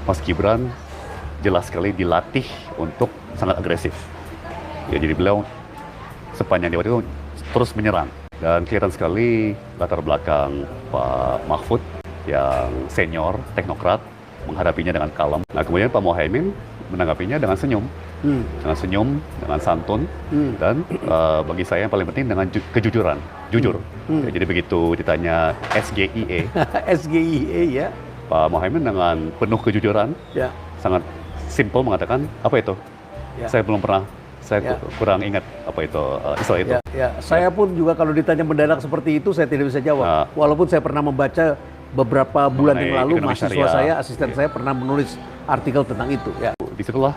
Mas Gibran jelas sekali dilatih untuk sangat agresif. Ya, jadi beliau sepanjang debat itu terus menyerang. Dan kelihatan sekali latar belakang Pak Mahfud yang senior, teknokrat, menghadapinya dengan kalem. Nah, kemudian Pak Muhaimin menanggapinya dengan senyum. Dengan senyum, dengan santun, dan bagi saya yang paling penting dengan kejujuran, jujur. Ya, jadi begitu ditanya SGIE, SGIE ya, Pak Muhaimin dengan penuh kejujuran, ya. sangat simpel mengatakan, apa itu? Ya. Saya belum pernah, saya Ya. kurang ingat apa itu istilah itu. Ya, saya pun juga kalau ditanya mendadak seperti itu saya tidak bisa jawab. Nah, Walaupun saya pernah membaca beberapa bulan mengenai yang lalu ekonomi mahasiswa syariah. saya, asisten saya pernah menulis artikel tentang itu. Ya. Disitulah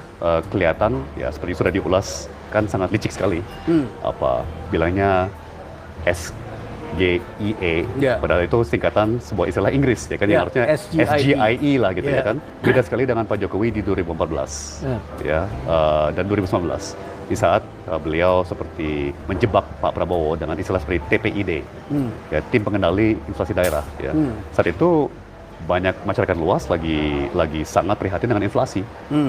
kelihatan ya seperti sudah diulas kan sangat licik sekali. Apa bilangnya SGIE, Ya. padahal itu singkatan sebuah istilah Inggris ya kan, yang Ya, harusnya SGIE. SGIE lah gitu Ya. ya kan. Beda sekali dengan Pak Jokowi di 2014 ya, dan 2019 di saat beliau seperti menjebak Pak Prabowo dengan istilah seperti TPID, ya, tim pengendali inflasi daerah ya. Saat itu banyak masyarakat luas lagi sangat prihatin dengan inflasi,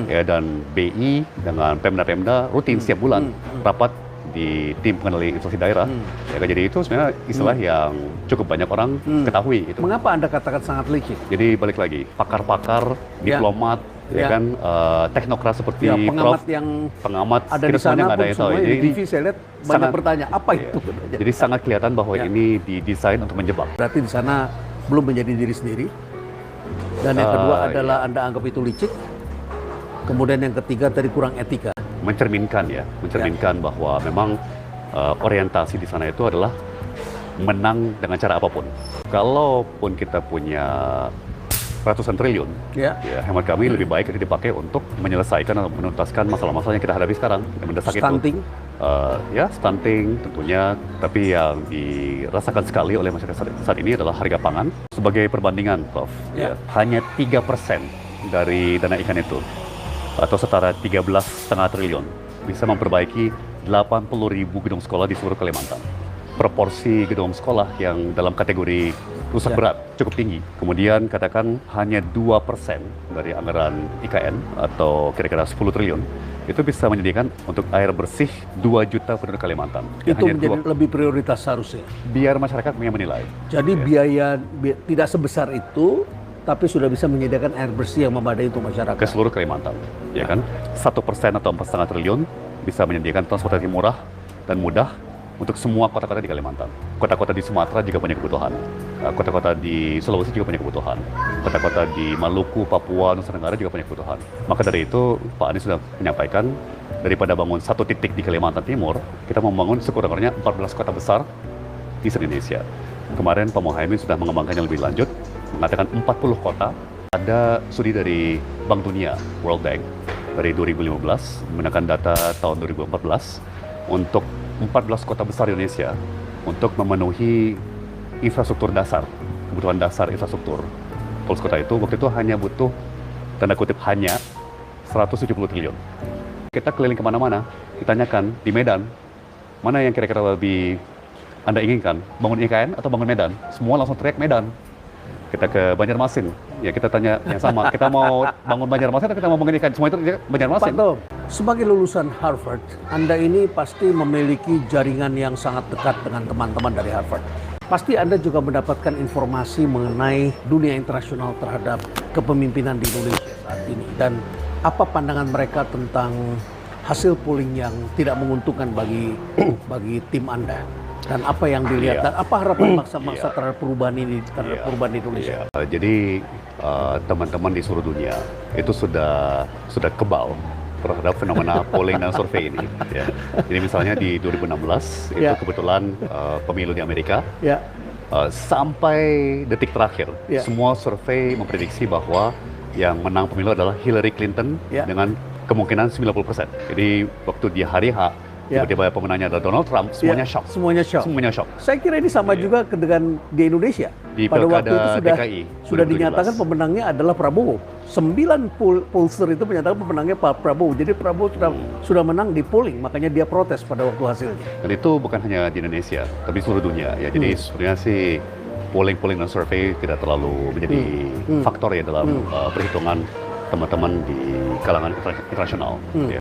ya, dan BI dengan Pemda rutin setiap bulan rapat di tim pengendali inflasi daerah. Ya, jadi itu sebenarnya istilah yang cukup banyak orang ketahui. Itu. Mengapa Anda katakan sangat licik? Jadi balik lagi, pakar-pakar, diplomat, ya kan, teknokrat seperti Ya, pengamat Prof, yang pengamat ada kita di sana semuanya nggak ada pun yang tahu. semuanya di Jadi TV saya lihat banyak sangat- bertanya, apa ya, itu? jadi sangat kelihatan bahwa Ya. ini didesain untuk menjebak. Berarti di sana belum menjadi diri sendiri. Dan yang kedua adalah Anda anggap itu licik. Kemudian yang ketiga tadi kurang etika. Mencerminkan bahwa memang orientasi di sana itu adalah menang dengan cara apapun. Kalaupun kita punya ratusan triliun, Ya. ya, hemat kami lebih baik itu dipakai untuk menyelesaikan atau menuntaskan masalah-masalah yang kita hadapi sekarang yang mendesak Stunting. itu. Ya, stunting tentunya, tapi yang dirasakan sekali oleh masyarakat saat ini adalah harga pangan. Sebagai perbandingan, Prof, Ya. hanya 3% dari dana ikan itu, atau setara 13,5 triliun, bisa memperbaiki 80.000 gedung sekolah di seluruh Kalimantan. Proporsi gedung sekolah yang dalam kategori rusak berat cukup tinggi. Kemudian katakan hanya 2% dari anggaran IKN atau kira-kira 10 triliun itu bisa menyediakan untuk air bersih 2 juta penduduk Kalimantan. Ya, Itu hanya menjadi lebih prioritas seharusnya. biar masyarakat yang menilai. Jadi biaya tidak sebesar itu, tapi sudah bisa menyediakan air bersih yang memadai untuk masyarakat. Ke seluruh Kalimantan, ya kan? 1% atau 4,5 triliun bisa menyediakan transportasi murah dan mudah untuk semua kota-kota di Kalimantan. Kota-kota di Sumatera juga punya kebutuhan. Kota-kota di Sulawesi juga punya kebutuhan. Kota-kota di Maluku, Papua, Nusa Tenggara juga punya kebutuhan. Maka dari itu, Pak Anies sudah menyampaikan, daripada bangun satu titik di Kalimantan Timur, kita membangun sekurang-kurangnya 14 kota besar di seluruh Indonesia. Kemarin Pak Muhaimin sudah mengembangkannya lebih lanjut, mengatakan 40 kota. Ada studi dari Bank Dunia, World Bank, dari 2015, menggunakan data tahun 2014, untuk 14 kota besar di Indonesia untuk memenuhi infrastruktur dasar, kebutuhan dasar infrastruktur. 14 kota itu waktu itu hanya butuh, tanda kutip hanya, 170 triliun. Kita keliling kemana-mana, ditanyakan di Medan, mana yang kira-kira lebih Anda inginkan, bangun IKN atau bangun Medan? Semua langsung teriak Medan. Kita ke Banjarmasin, ya kita tanya yang sama, kita mau bangun Banjarmasin atau kita mau bangun IKN? Semua itu Banjarmasin. Pak Tom, sebagai lulusan Harvard, Anda ini pasti memiliki jaringan yang sangat dekat dengan teman-teman dari Harvard. Pasti Anda juga mendapatkan informasi mengenai dunia internasional terhadap kepemimpinan di Indonesia saat ini. Dan apa pandangan mereka tentang hasil polling yang tidak menguntungkan bagi tim Anda? Dan apa yang dilihat, dan apa harapan maksa-maksa terhadap perubahan ini, terhadap perubahan di Indonesia? Jadi teman-teman di seluruh dunia itu sudah kebal terhadap fenomena polling dan survei ini. Ya. Jadi misalnya di 2016 itu kebetulan pemilu di Amerika, sampai detik terakhir semua survei memprediksi bahwa yang menang pemilu adalah Hillary Clinton dengan kemungkinan 90%. Jadi waktu di hari H, tiba-tiba pemenangnya adalah Donald Trump, semuanya shock. Semuanya shock. Saya kira ini sama juga dengan di Indonesia. Di pada waktu itu DKI, sudah dinyatakan pemenangnya adalah Prabowo. 9 pollster itu menyatakan pemenangnya Pak Prabowo. Jadi Prabowo sudah menang di polling, makanya dia protes pada waktu hasilnya. Dan itu bukan hanya di Indonesia, tapi seluruh dunia. Ya, jadi sebenarnya sih polling dan survei tidak terlalu menjadi faktor ya dalam perhitungan teman-teman di kalangan internasional. Ya.